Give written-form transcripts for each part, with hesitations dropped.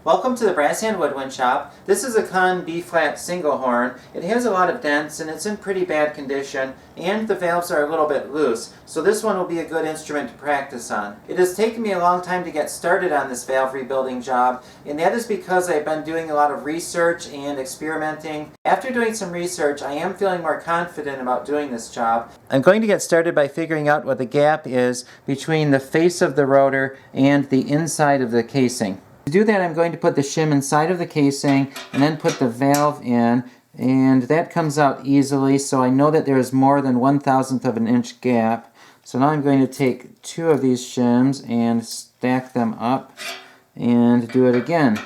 Welcome to the Brass and Woodwind Shop. This is a Conn B-flat single horn. It has a lot of dents and it's in pretty bad condition, and the valves are a little bit loose, so this one will be a good instrument to practice on. It has taken me a long time to get started on this valve rebuilding job, and that is because I've been doing a lot of research and experimenting. After doing some research, I am feeling more confident about doing this job. I'm going to get started by figuring out what the gap is between the face of the rotor and the inside of the casing. To do that, I'm going to put the shim inside of the casing and then put the valve in, and that comes out easily, so I know that there is more than 1/1000th of an inch gap. So now I'm going to take two of these shims and stack them up and do it again.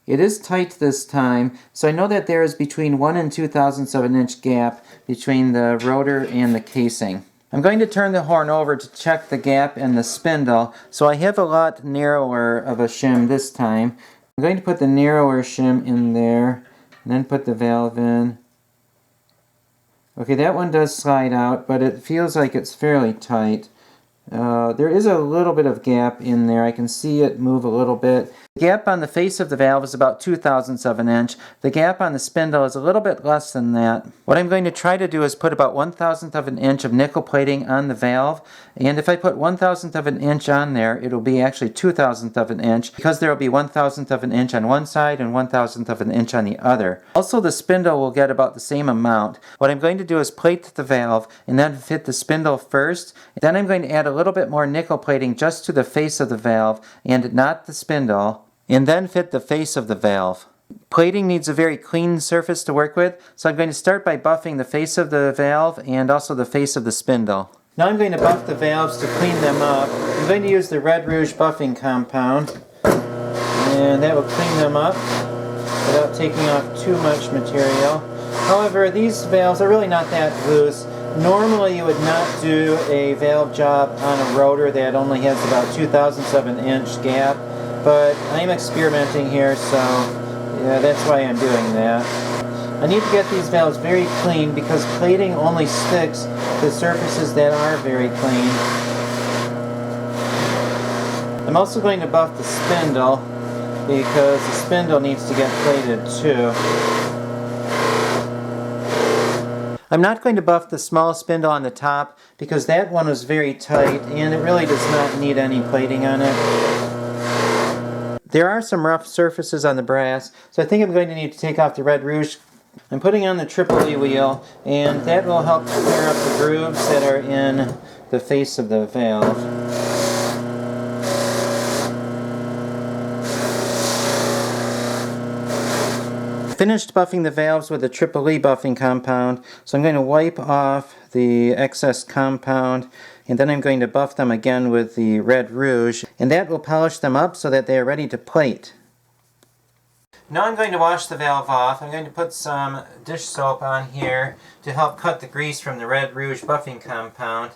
It is tight this time, so I know that there is between 1 and 2/1000ths of an inch gap between the rotor and the casing. I'm going to turn the horn over to check the gap in the spindle, so I have a lot narrower of a shim this time. I'm going to put the narrower shim in there, and then put the valve in. Okay, that one does slide out, but it feels like it's fairly tight. There is a little bit of gap in there. I can see it move a little bit. The gap on the face of the valve is about 2/1000ths of an inch. The gap on the spindle is a little bit less than that. What I'm going to try to do is put about 1/1000th of an inch of nickel plating on the valve, and if I put 1/1000th of an inch on there, it'll be actually 2/1000th of an inch, because there will be 1/1000th of an inch on one side and 1/1000th of an inch on the other. Also, the spindle will get about the same amount. What I'm going to do is plate the valve and then fit the spindle first. Then I'm going to add a little bit more nickel plating just to the face of the valve and not the spindle, and then fit the face of the valve. Plating needs a very clean surface to work with, so I'm going to start by buffing the face of the valve and also the face of the spindle. Now I'm going to buff the valves to clean them up. I'm going to use the red rouge buffing compound, and that will clean them up without taking off too much material. However, these valves are really not that loose. Normally you would not do a valve job on a rotor that only has about 2/1000ths of an inch gap, but I'm experimenting here, so yeah, that's why I'm doing that. I need to get these valves very clean because plating only sticks to surfaces that are very clean. I'm also going to buff the spindle because the spindle needs to get plated too. I'm not going to buff the small spindle on the top because that one was very tight and it really does not need any plating on it. There are some rough surfaces on the brass, so I think I'm going to need to take off the red rouge. I'm putting on the triple E wheel, and that will help clear up the grooves that are in the face of the valve. Finished buffing the valves with the triple E buffing compound, so I'm going to wipe off the excess compound, and then I'm going to buff them again with the red rouge, and that will polish them up so that they are ready to plate. Now I'm going to wash the valve off. I'm going to put some dish soap on here to help cut the grease from the red rouge buffing compound.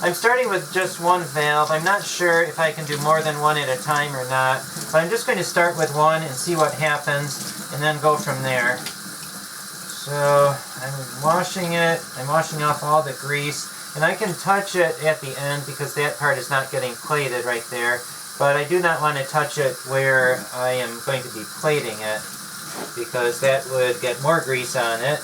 I'm starting with just one valve. I'm not sure if I can do more than one at a time or not, but I'm just going to start with one and see what happens and then go from there. So I'm washing it. I'm washing off all the grease, and I can touch it at the end because that part is not getting plated right there, but I do not want to touch it where I am going to be plating it because that would get more grease on it.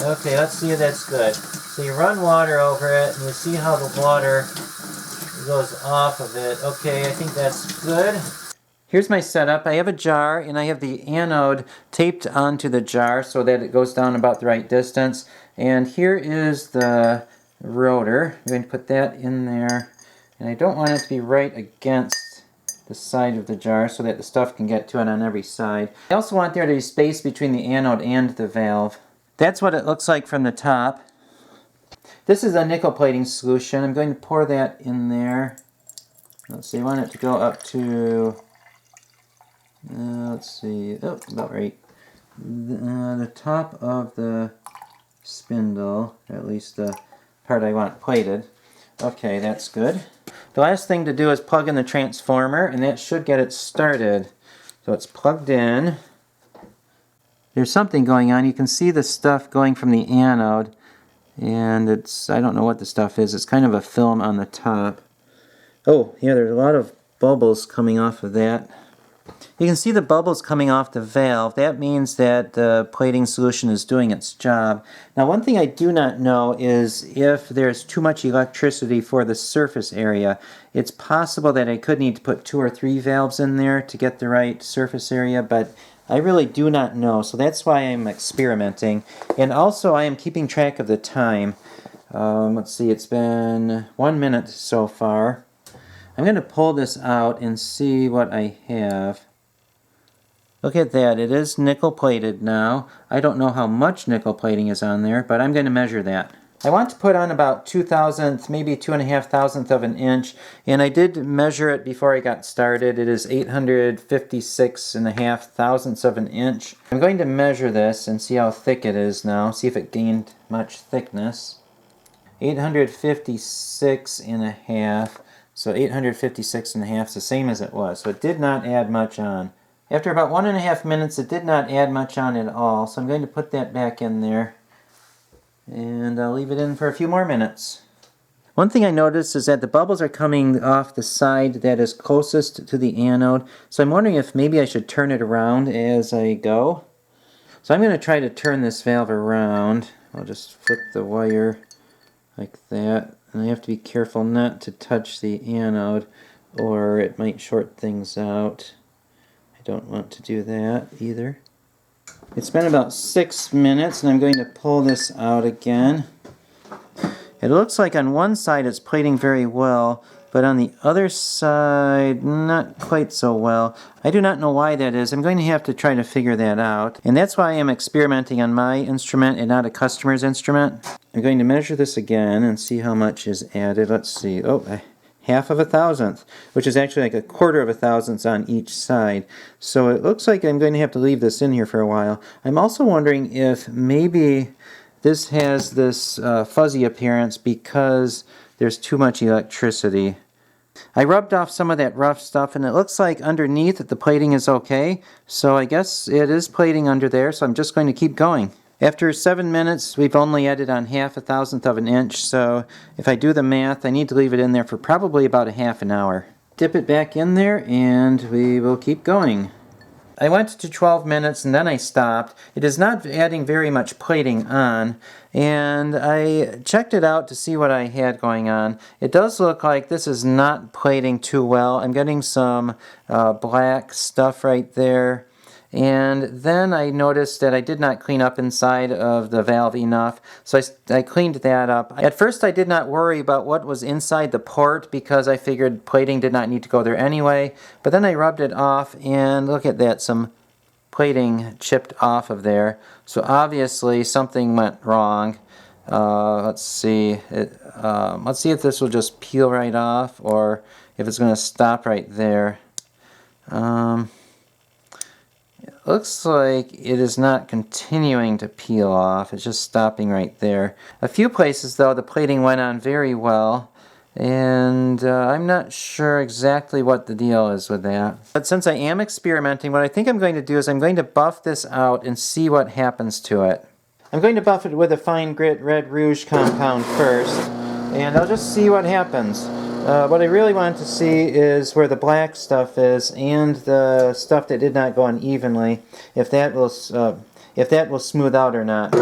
Okay, let's see if that's good. So you run water over it and you see how the water goes off of it. Okay, I think that's good. Here's my setup. I have a jar and I have the anode taped onto the jar so that it goes down about the right distance. And here is the rotor. I'm going to put that in there. And I don't want it to be right against the side of the jar so that the stuff can get to it on every side. I also want there to be space between the anode and the valve. That's what it looks like from the top. This is a nickel plating solution. I'm going to pour that in there. Let's see, I want it to go up to, let's see, oh, about right. The top of the spindle, at least the part I want plated. Okay, that's good. The last thing to do is plug in the transformer, and that should get it started. So it's plugged in. There's something going on. You can see the stuff going from the anode, and it's, I don't know what the stuff is. It's kind of a film on the top. Oh, yeah, there's a lot of bubbles coming off of that. You can see the bubbles coming off the valve. That means that the plating solution is doing its job. Now, one thing I do not know is if there's too much electricity for the surface area. It's possible that I could need to put 2 or 3 valves in there to get the right surface area, but I really do not know. So that's why I'm experimenting. And also I am keeping track of the time. Let's see, it's been 1 minute so far. I'm going to pull this out and see what I have. Look at that, it is nickel plated now. I don't know how much nickel plating is on there, but I'm going to measure that. I want to put on about 2/1000th, maybe 2.5 of an inch, and I did measure it before I got started. It is 856.5 thousandths of an inch. I'm going to measure this and see how thick it is now, see if it gained much thickness. 856.5, so 856.5 is the same as it was, so it did not add much on. After about 1.5 minutes, it did not add much on at all, so I'm going to put that back in there, and I'll leave it in for a few more minutes. One thing I noticed is that the bubbles are coming off the side that is closest to the anode, so I'm wondering if maybe I should turn it around as I go. So I'm going to try to turn this valve around. I'll just flip the wire like that, and I have to be careful not to touch the anode or it might short things out. Don't want to do that either. It's been about 6 minutes and I'm going to pull this out again. It looks like on one side it's plating very well, but on the other side not quite so well. I do not know why that is. I'm going to have to try to figure that out. And that's why I am experimenting on my instrument and not a customer's instrument. I'm going to measure this again and see how much is added. Let's see. Oh, 1/2 of a thousandth, which is actually like 1/4 of a thousandth on each side. So it looks like I'm going to have to leave this in here for a while. I'm also wondering if maybe this has this fuzzy appearance because there's too much electricity. I rubbed off some of that rough stuff and it looks like underneath the plating is okay. So I guess it is plating under there, so I'm just going to keep going. After 7 minutes, we've only added on 1/2 thousandth of an inch, so if I do the math, I need to leave it in there for probably about 1/2 hour. Dip it back in there, and we will keep going. I went to 12 minutes, and then I stopped. It is not adding very much plating on, and I checked it out to see what I had going on. It does look like this is not plating too well. I'm getting some black stuff right there. And then I noticed that I did not clean up inside of the valve enough, so I cleaned that up. At first I did not worry about what was inside the port because I figured plating did not need to go there anyway, but then I rubbed it off and look at that, some plating chipped off of there. So obviously something went wrong. Let's see. Let's see if this will just peel right off or if it's going to stop right there. Looks like it is not continuing to peel off, it's just stopping right there. A few places though the plating went on very well, and I'm not sure exactly what the deal is with that. But since I am experimenting, what I think I'm going to do is I'm going to buff this out and see what happens to it. I'm going to buff it with a fine grit red rouge compound first, and I'll just see what happens. What I really want to see is where the black stuff is and the stuff that did not go on evenly, if that will smooth out or not.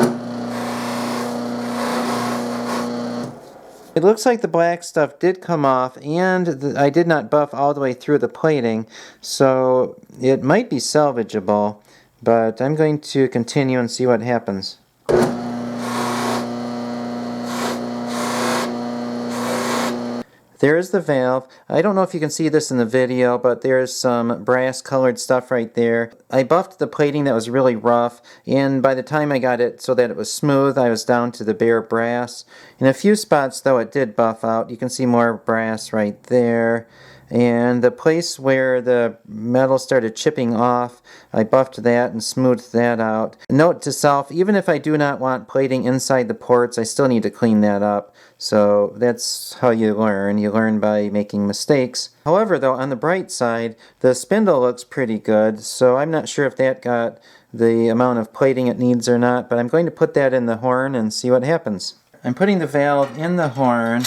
It looks like the black stuff did come off, and I did not buff all the way through the plating, so it might be salvageable, but I'm going to continue and see what happens. There is the valve. I don't know if you can see this in the video, but there's some brass colored stuff right there. I buffed the plating that was really rough, and by the time I got it so that it was smooth, I was down to the bare brass. In a few spots though it did buff out. You can see more brass right there. And the place where the metal started chipping off, I buffed that and smoothed that out. Note to self, even if I do not want plating inside the ports, I still need to clean that up. So that's how you learn. You learn by making mistakes. However, though, on the bright side, the spindle looks pretty good, so I'm not sure if that got the amount of plating it needs or not, but I'm going to put that in the horn and see what happens. I'm putting the valve in the horn,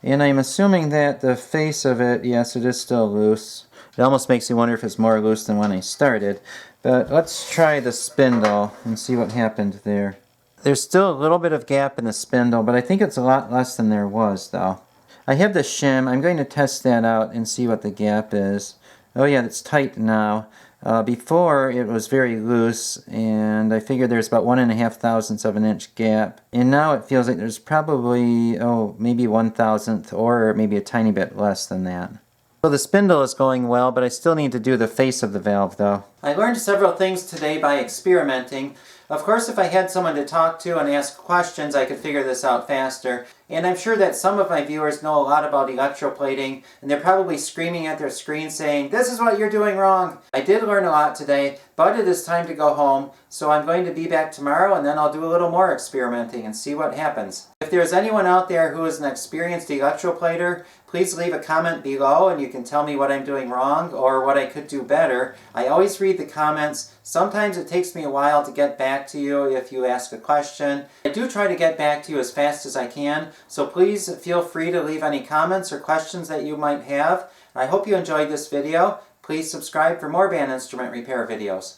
And I'm assuming that the face of it, yes, it is still loose. It almost makes me wonder if it's more loose than when I started. But let's try the spindle and see what happened there. There's still a little bit of gap in the spindle, but I think it's a lot less than there was, though. I have the shim. I'm going to test that out and see what the gap is. Oh yeah, it's tight now. Before, it was very loose, and I figured there's about 1.5 thousandths of an inch gap. And now it feels like there's probably, maybe 1,000th, or maybe a tiny bit less than that. So the spindle is going well, but I still need to do the face of the valve, though. I learned several things today by experimenting. Of course, if I had someone to talk to and ask questions, I could figure this out faster. And I'm sure that some of my viewers know a lot about electroplating, and they're probably screaming at their screen saying, "This is what you're doing wrong." I did learn a lot today, but it is time to go home, so I'm going to be back tomorrow, and then I'll do a little more experimenting and see what happens. If there's anyone out there who is an experienced electroplater, please leave a comment below and you can tell me what I'm doing wrong or what I could do better. I always read the comments. Sometimes it takes me a while to get back to you if you ask a question. I do try to get back to you as fast as I can, so please feel free to leave any comments or questions that you might have. I hope you enjoyed this video. Please subscribe for more band instrument repair videos.